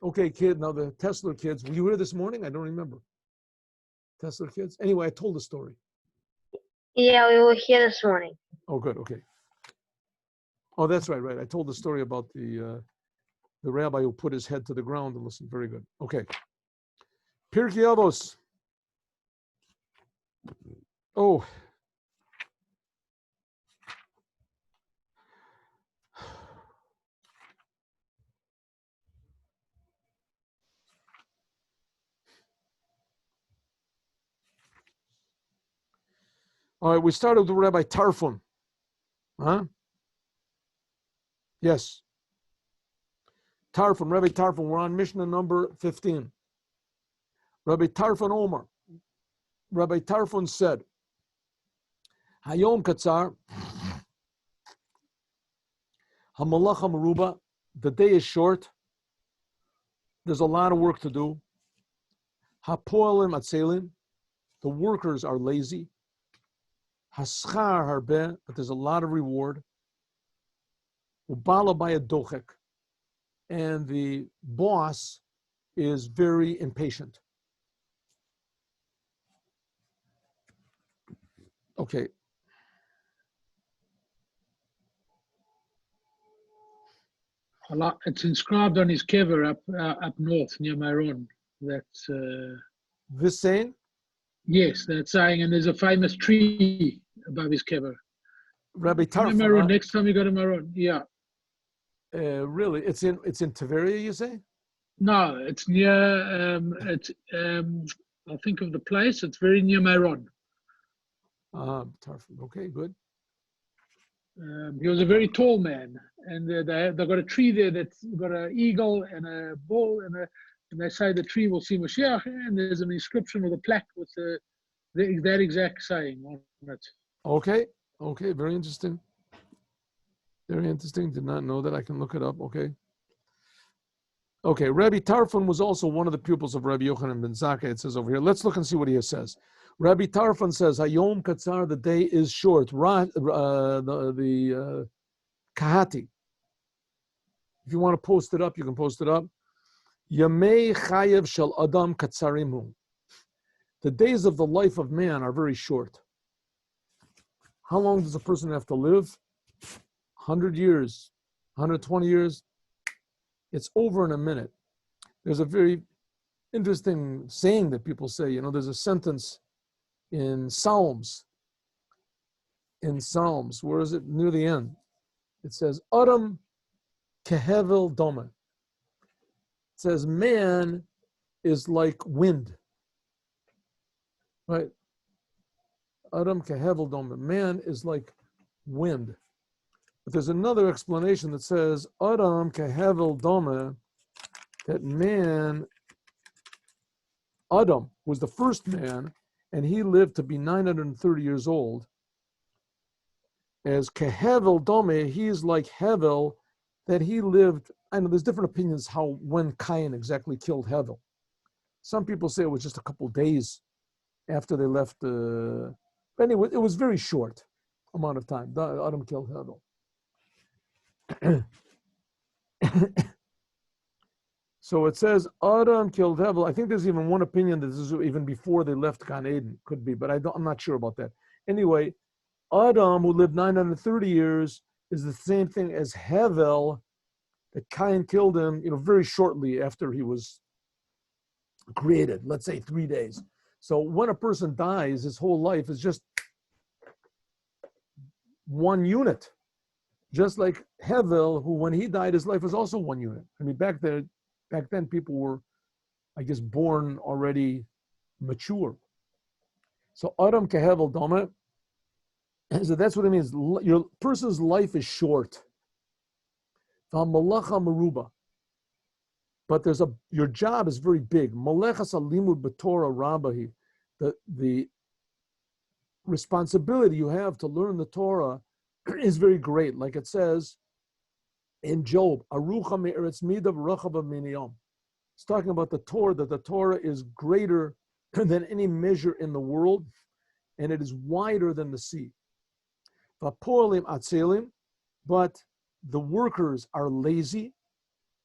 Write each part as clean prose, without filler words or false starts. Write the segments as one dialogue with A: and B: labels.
A: Okay, kid. Now the Tesla kids. Were you here this morning? I don't remember. Tesla kids. Anyway, I told the story.
B: Yeah, we were here this morning.
A: Oh, good. Okay. Oh, that's right. Right. I told the story about the rabbi who put his head to the ground and listened. Very good. Okay. Pirkei Avos. Oh. All right, we started with Rabbi Tarfon. Huh? Yes. Tarfon, Rabbi Tarfon. We're on Mishnah number 15. Rabbi Tarfon Omer. Rabbi Tarfon said, Hayom Katzar, Hamalacha Meruba, the day is short. There's a lot of work to do. Hapoelim Atzelim, the workers are lazy. Haschar Harbeh, but there's a lot of reward. Ubala Baya Dochek, and the boss is very impatient. Okay.
C: It's inscribed on his kever up north near Maron. That's
A: this saying?
C: Yes, that saying, and there's a famous tree above his kever.
A: Rabbi Tarfon.
C: Maron, next time you go to Maron, yeah.
A: Really, it's in Tveria, you say?
C: No, it's near. I'll think of the place. It's very near Maron.
A: Tarfon. Okay, good.
C: He was a very tall man, and they've got a tree there that's got an eagle and a bull, and they say the tree will see Mashiach, and there's an inscription with a plaque with that exact saying on it.
A: Okay, very interesting. Very interesting. Did not know that. I can look it up. Okay. Rabbi Tarfon was also one of the pupils of Rabbi Yochanan ben Zakkai. It says over here. Let's look and see what he says. Rabbi Tarfon says, Hayom Katzar, the day is short. The Kahati. If you want to post it up, you can post it up. Yamei Chayev Shel Adam Katzarimu. The days of the life of man are very short. How long does a person have to live? 100 years, 120 years. It's over in a minute. There's a very interesting saying that people say, there's a sentence in Psalms, where is it? Near the end. It says, Adam kehevel doma. It says, man is like wind. Right? Adam kehevel doma. Man is like wind. But there's another explanation that says, Adam kehevel doma, that man, Adam was the first man, and he lived to be 930 years old. As kehevel doma, he's like Hevel, that he lived, I know there's different opinions when Cain exactly killed Hevel. Some people say it was just a couple of days after they left. But anyway, it was very short amount of time. Adam killed Hevel. So it says Adam killed Hevel. I think there's even one opinion that this is even before they left Gan Eden. Could be, but I'm not sure about that. Anyway, Adam, who lived 930 years, is the same thing as Hevel, that Cain killed him, very shortly after he was created. Let's say 3 days. So when a person dies, his whole life is just one unit. Just like Hevel, who when he died, his life was also one unit. I mean, back then people were, I guess, born already mature. So Adam kehevel doma. So that's what it means. Your person's life is short. Malacha meruba. But your job is very big. Malechas alimud b'Torah rabahi. The responsibility you have to learn the Torah is very great. Like it says in Job, Arucha me'eretz midav rachava miniyam. It's talking about the Torah, that the Torah is greater than any measure in the world, and it is wider than the sea. Vapolim atzelim, but the workers are lazy.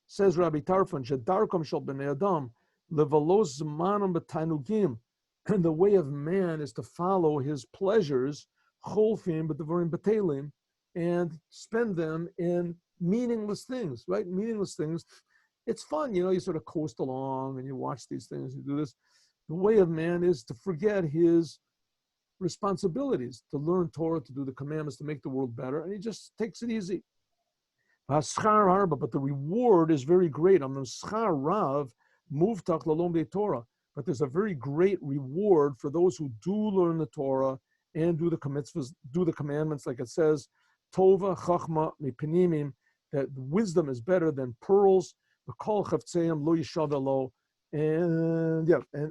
A: Says Rabbi Tarfon, Shadarkam shel b'nei Adam, levalos zmanam b'tainugim. And the way of man is to follow his pleasures, cholfim b'devarim b'telim, and spend them in meaningless things, right? Meaningless things. It's fun, you sort of coast along and you watch these things, you do this. The way of man is to forget his responsibilities, to learn Torah, to do the commandments, to make the world better, and he just takes it easy. But the reward is very great. But there's a very great reward for those who do learn the Torah and do the commandments, like it says, Tova chachma mipenimim, that wisdom is better than pearls. And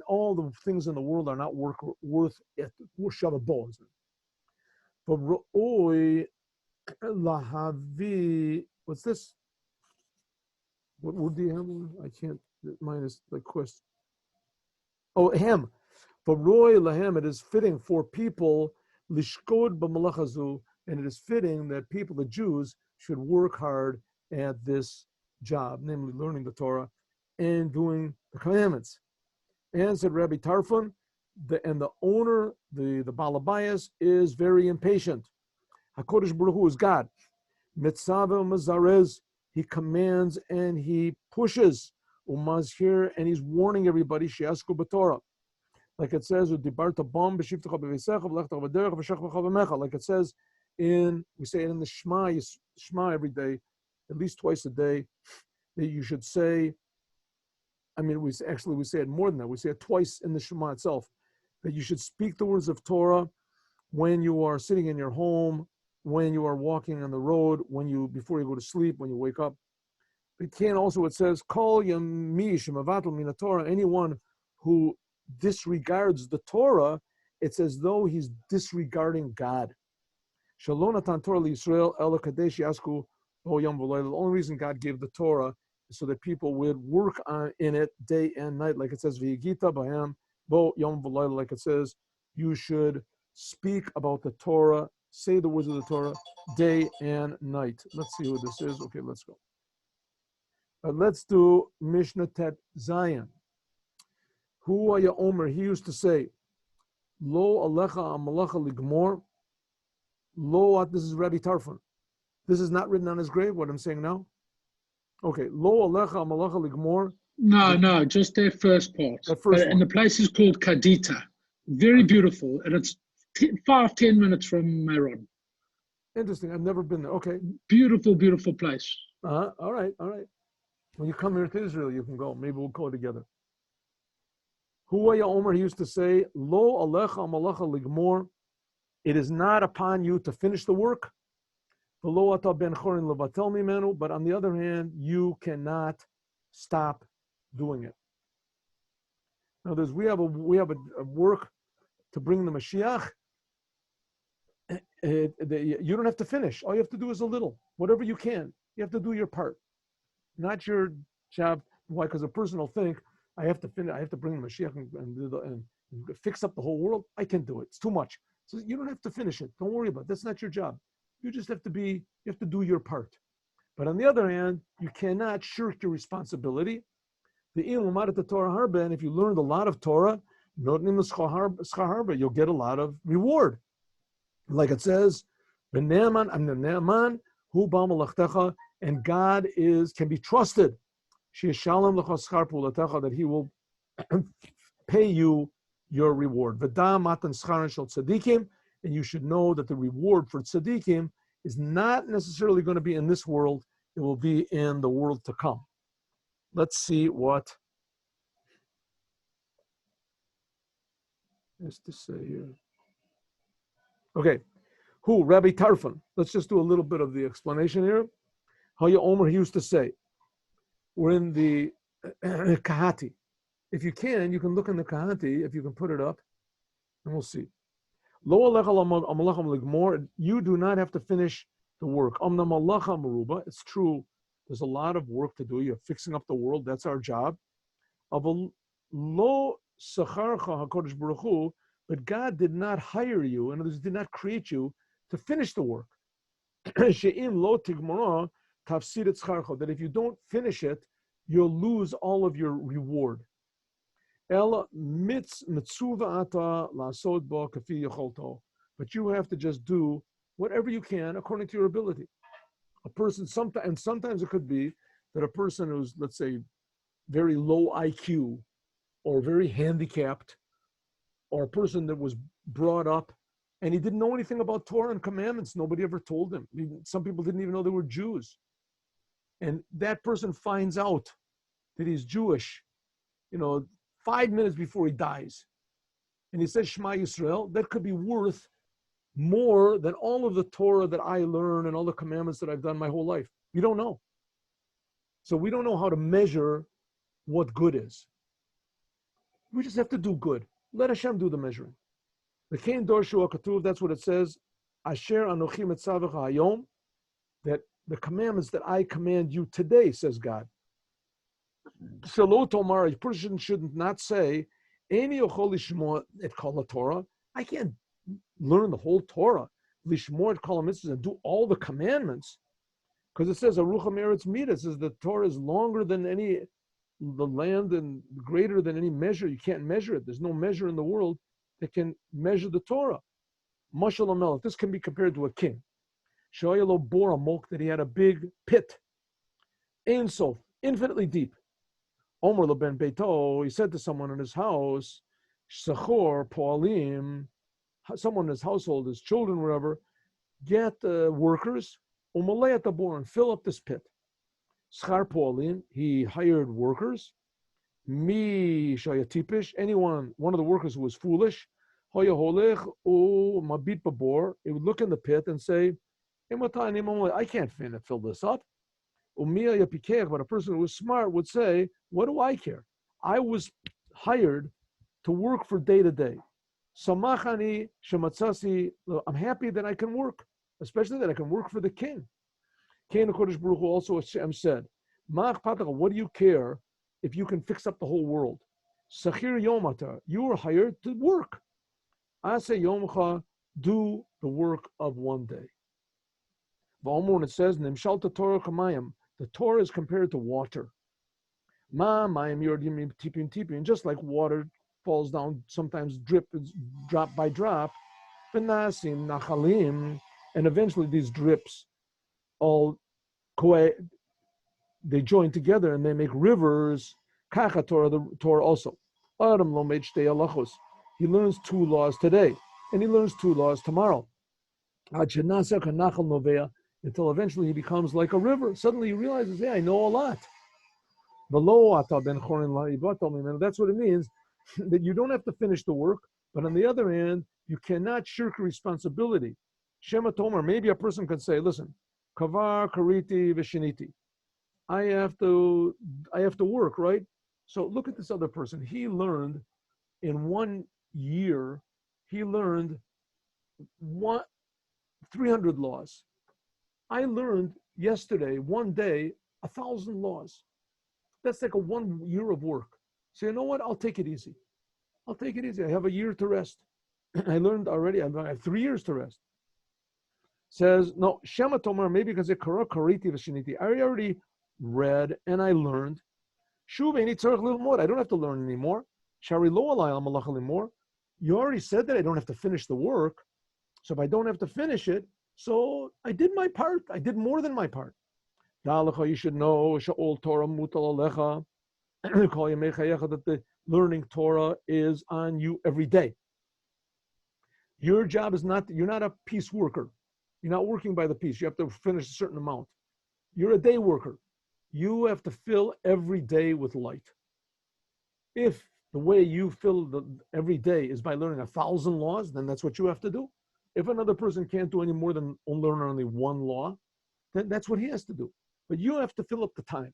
A: all the things in the world are not worth it. What's this? What word do you have? I can't. Mine is like quest. Oh, hem. For roy lahem, it is fitting for people lishkod b'malachazu, and it is fitting that people, the Jews, should work hard at this job, namely learning the Torah and doing the commandments. And said Rabbi Tarfon, the owner, the Balabayas, is very impatient. HaKodesh Baruch Hu is God. Mitzvah Mazarez, he commands and he pushes. Umazhir, and he's warning everybody, She'asku b'Torah. Like it says, like it says we say it in the Shema every day, at least twice a day, that you should say, we say it more than that. We say it twice in the Shema itself, that you should speak the words of Torah when you are sitting in your home, when you are walking on the road, before you go to sleep, when you wake up. It says, Kol Yamish Mavatal Mina Torah, anyone who disregards the Torah, it's as though he's disregarding God. Shalonatan Torah Yisrael Ela Kadesh Yasku Bo Yom V'Layla. The only reason God gave the Torah is so that people would work in it day and night, like it says, V'Yigita B'Ham Bo Yom V'Layla, like it says, you should speak about the Torah, say the words of the Torah, day and night. Let's see who this is. Okay, let's go. Let's do Mishnah Tet Zion. Hu Haya Omer, he used to say, Lo Alecha Amalacha Ligmor, Lo, this is Rabbi Tarfon. This is not written on his grave, what I'm saying now? Okay, Lo Alecha Amalacha Ligmor.
C: No, just their first part. And the place is called Kadita. Very beautiful, and it's 5-10 minutes from Meron.
A: Interesting, I've never been there. Okay.
C: Beautiful, beautiful place.
A: All right. When you come here to Israel, you can go. Maybe we'll go together. Huwaya Omer, he used to say, Lo alecha amalacha ligmor. It is not upon you to finish the work. V'lo ata ben chorin levatel mimenu. But on the other hand, you cannot stop doing it. Now, we have a work to bring the Mashiach. You don't have to finish. All you have to do is a little. Whatever you can. You have to do your part. Not your job. Why? Because a person will think, I have to finish. I have to bring the Mashiach and fix up the whole world. I can do it. It's too much. So you don't have to finish it. Don't worry about it. That's not your job. You just have to you have to do your part. But on the other hand, you cannot shirk your responsibility. The Torah harba, and if you learned a lot of Torah, you'll get a lot of reward. Like it says, and God can be trusted. That he will pay you your reward. And you should know that the reward for tzaddikim is not necessarily going to be in this world. It will be in the world to come. Let's see what is to say here. Okay. Rabbi Tarfon. Let's just do a little bit of the explanation here. Haya Omer, he used to say, we're in the Kahati. If you can look in the Kahati, if you can put it up, and we'll see. You do not have to finish the work. It's true, there's a lot of work to do. You're fixing up the world, that's our job. But God did not hire you, in other words, did not create you to finish the work. tafsid et tzcharcho, that if you don't finish it, you'll lose all of your reward. El mitzuva ata lasod bo kafi yacholto. But you have to just do whatever you can according to your ability. A person, sometimes it could be that a person who's, let's say, very low IQ or very handicapped, or a person that was brought up and he didn't know anything about Torah and commandments. Nobody ever told him. Some people didn't even know they were Jews. And that person finds out that he's Jewish, 5 minutes before he dies. And he says, Shema Yisrael, that could be worth more than all of the Torah that I learn and all the commandments that I've done my whole life. You don't know. So we don't know how to measure what good is. We just have to do good. Let Hashem do the measuring. That's what it says. Asher anochi metzavecha hayom, that the commandments that I command you today, says God. Shelo tomar, a person should not say, Eini yochol lishmo et kol Torah. I can't learn the whole Torah, lishmo et kol mitzvahs, and do all the commandments, because it says arucha meretz midas, says the Torah is longer than the land and greater than any measure. You can't measure it. There's no measure in the world that can measure the Torah. Mashal Amelech, this can be compared to a king. Shoyalo bor amok, that he had a big pit. Ein sof, infinitely deep. Omer lo ben beito, he said to someone in his house, Shachor poalim, someone in his household, his children, whatever, get workers, umalei at the bor, and fill up this pit. Schar poalim, he hired workers. Mi shayatipish, one of the workers who was foolish, hoya holech u mabit babor, he would look in the pit and say, I can't fill this up. But a person who was smart would say, what do I care? I was hired to work for day to day. Samachani shematzasi, I'm happy that I can work, especially that I can work for the king. Kain HaKadosh Baruch Hu also Hashem said, what do you care if you can fix up the whole world? Sachir yomata, you were hired to work. Ase yomcha, do the work of one day. When it says, Nimshalta Torah kamayim, the Torah is compared to water. Ma mayim yordim tipin tipin, just like water falls down, sometimes drop by drop. Benasim nachalim, and eventually these drips all they join together and they make rivers. Kacha Torah, the Torah also. Adam lo made shtei halachos. He learns 2 laws today, and he learns 2 laws tomorrow. Until eventually he becomes like a river. Suddenly he realizes, hey, I know a lot. That's what it means, that you don't have to finish the work, but on the other hand, you cannot shirk responsibility. Shema Tomer, maybe a person can say, listen, kavar kariti vishiniti. I have to work, right? So look at this other person. He learned in 1 year, he learned 300 laws. I learned yesterday, one day, 1,000 laws. That's like a 1 year of work. So you know what? I'll take it easy. I have a year to rest. I learned already. I have 3 years to rest. Says, no, Shema Tomar, maybe because it kariti v'shiniti. I already read and I learned. Shuv ain't tzarich little more. I don't have to learn anymore. Shari lo alay al malach anymore. You already said that I don't have to finish the work. So if I don't have to finish it, so I did my part. I did more than my part. You should know that the learning Torah is on you every day. Your job is you're not a piece worker. You're not working by the piece. You have to finish a certain amount. You're a day worker. You have to fill every day with light. If the way you fill every day is by learning 1,000 laws, then that's what you have to do. If another person can't do any more than learn only 1 law, then that's what he has to do. But you have to fill up the time.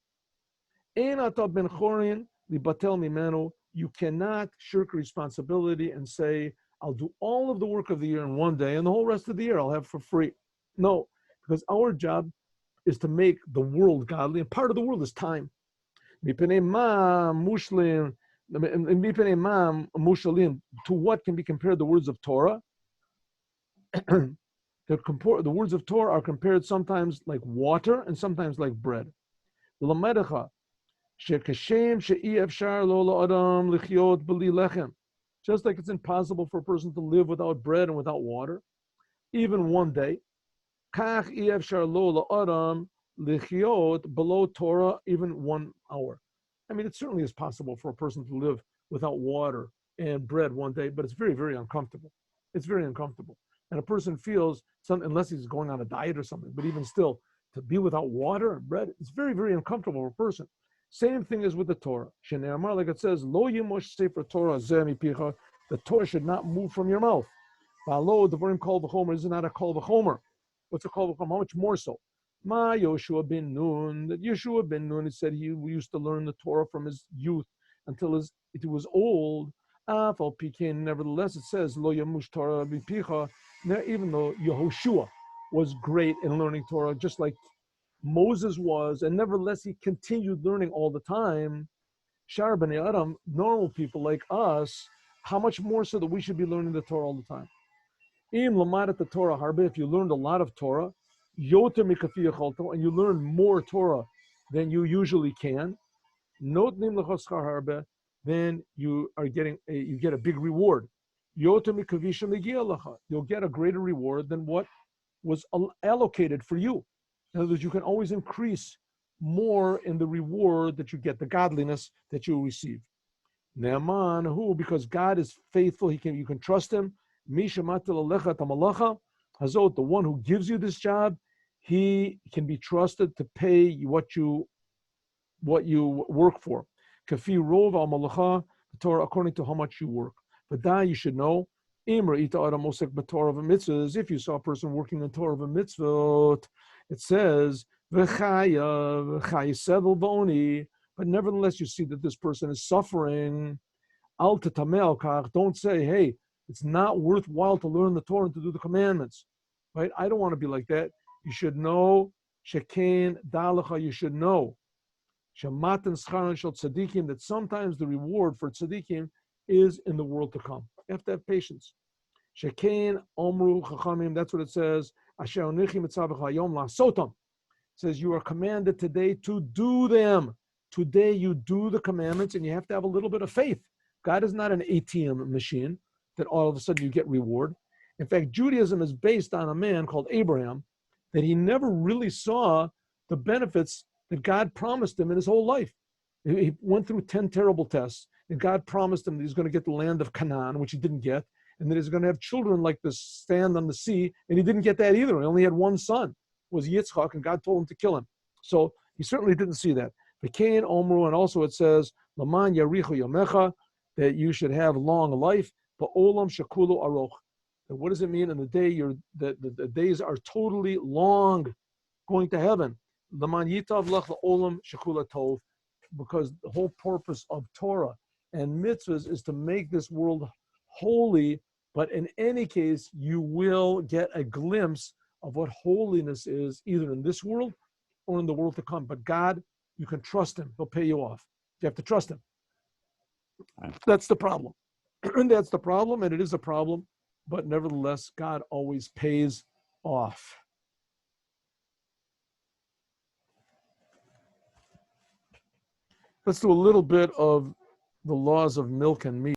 A: You cannot shirk responsibility and say, I'll do all of the work of the year in 1 day and the whole rest of the year I'll have for free. No, because our job is to make the world godly, and part of the world is time. To what can be compared the words of Torah? The The words of Torah are compared sometimes like water and sometimes like bread. Just like it's impossible for a person to live without bread and without water, even one day. Below Torah, even 1 hour. I mean, it certainly is possible for a person to live without water and bread one day, but it's very, very uncomfortable. It's very uncomfortable. And a person feels, unless he's going on a diet or something, but even still, to be without water and bread, it's very, very uncomfortable for a person. Same thing as with the Torah. Like it says, Lo Yimosh Sefer Torah Zeh Mipicha, the Torah should not move from your mouth. V'alo Devarim Kol V'chomer is not a Kol V'chomer. What's a Kol V'chomer? How much more so? Ma Yoshua ben Nun, that Yeshua ben Nun, he said he used to learn the Torah from his youth until it was old. Nevertheless, it says, Lo Yamush Torah Mipicha, even though Yehoshua was great in learning Torah, just like Moses was, and nevertheless he continued learning all the time. Shar b'nei Adam, normal people like us, how much more so that we should be learning the Torah all the time? Im lamadat the Torah harbe, if you learned a lot of Torah, yoter mikafiyah chalto, and you learn more Torah than you usually can, notnim lechoschar harbe, then you get a big reward. Yoter mikavisha megiah lecha, you'll get a greater reward than what was allocated for you. In other words, you can always increase more in the reward that you get, the godliness that you receive. Ne'aman, who, because God is faithful, you can trust him. The one who gives you this job, he can be trusted to pay what you work for. Kafi rov al malacha, the Torah, according to how much you work. But that you should know, if you saw a person working on Torah of a mitzvot, it says, but nevertheless you see that this person is suffering. Don't say, hey, it's not worthwhile to learn the Torah and to do the commandments. Right? I don't want to be like that. You should know, you should know, that sometimes the reward for tzaddikim is in the world to come. You have to have patience. Shekain omru chachamim, that's what it says. Asher onichi mitzavach hayom la'sotam. It says you are commanded today to do them. Today you do the commandments, and you have to have a little bit of faith. God is not an ATM machine that all of a sudden you get reward. In fact, Judaism is based on a man called Abraham that he never really saw the benefits that God promised him in his whole life. He went through 10 terrible tests, and God promised him that he's going to get the land of Canaan, which he didn't get, and that he's going to have children like the sand on the sea, and he didn't get that either. He only had one son, was Yitzchak, and God told him to kill him. So he certainly didn't see that. V'kein omru, and also it says, Laman yarichu yamecha, that you should have long life, but olam shakulu aroch. And what does it mean? In the day, the days are totally long, going to heaven. Laman yitav lach la'olam shakula tov, because the whole purpose of Torah and mitzvahs is to make this world holy, but in any case, you will get a glimpse of what holiness is, either in this world or in the world to come. But God, you can trust him. He'll pay you off. You have to trust him. That's the problem. And that's the problem, and it is a problem, but nevertheless, God always pays off. Let's do a little bit of the laws of milk and meat.